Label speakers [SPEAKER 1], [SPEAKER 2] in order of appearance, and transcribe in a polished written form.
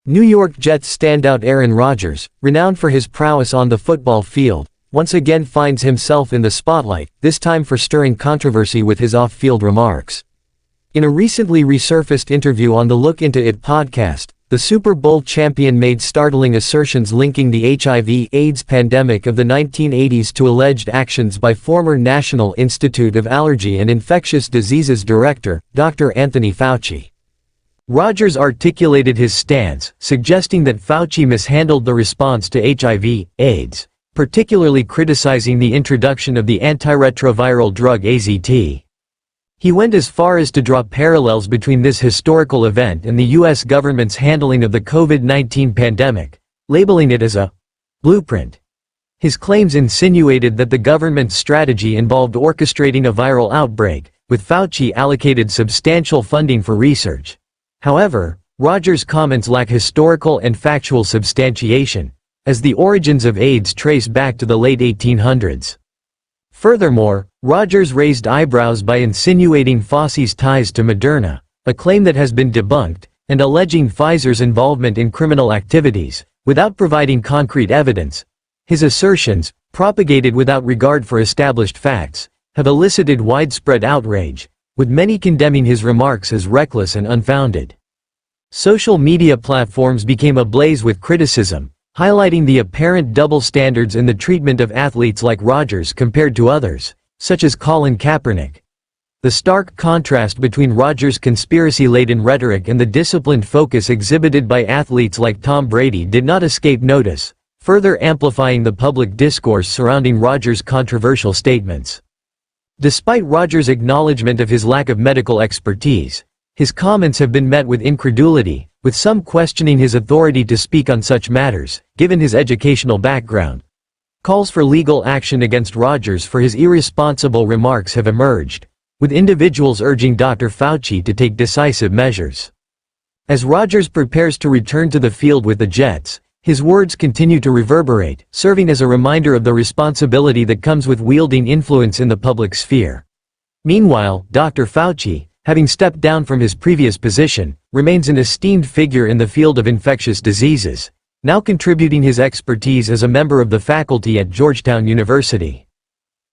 [SPEAKER 1] New York Jets standout Aaron Rodgers, renowned for his prowess on the football field, once again finds himself in the spotlight, this time for stirring controversy with his off-field remarks. In a recently resurfaced interview on the Look Into It podcast, the Super Bowl champion made startling assertions linking the HIV/AIDS pandemic of the 1980s to alleged actions by former National Institute of Allergy and Infectious Diseases Director, Dr. Anthony Fauci. Rodgers articulated his stance, suggesting that Fauci mishandled the response to HIV/AIDS, particularly criticizing the introduction of the antiretroviral drug AZT. He went as far as to draw parallels between this historical event and the U.S. government's handling of the COVID-19 pandemic, labeling it as a blueprint. His claims insinuated that the government's strategy involved orchestrating a viral outbreak, with Fauci allocated substantial funding for research. However, Rodgers' comments lack historical and factual substantiation, as the origins of AIDS trace back to the late 1800s. Furthermore, Rodgers raised eyebrows by insinuating Fauci's ties to Moderna, a claim that has been debunked, and alleging Pfizer's involvement in criminal activities, without providing concrete evidence. His assertions, propagated without regard for established facts, have elicited widespread outrage, with many condemning his remarks as reckless and unfounded. Social media platforms became ablaze with criticism, highlighting the apparent double standards in the treatment of athletes like Rodgers compared to others, such as Colin Kaepernick. The stark contrast between Rodgers' conspiracy-laden rhetoric and the disciplined focus exhibited by athletes like Tom Brady did not escape notice, further amplifying the public discourse surrounding Rodgers' controversial statements. Despite Rodgers' acknowledgement of his lack of medical expertise, his comments have been met with incredulity, with some questioning his authority to speak on such matters, given his educational background. Calls for legal action against Rodgers for his irresponsible remarks have emerged, with individuals urging Dr. Fauci to take decisive measures. As Rodgers prepares to return to the field with the Jets, his words continue to reverberate, serving as a reminder of the responsibility that comes with wielding influence in the public sphere. Meanwhile, Dr. Fauci, having stepped down from his previous position, remains an esteemed figure in the field of infectious diseases, now contributing his expertise as a member of the faculty at Georgetown University.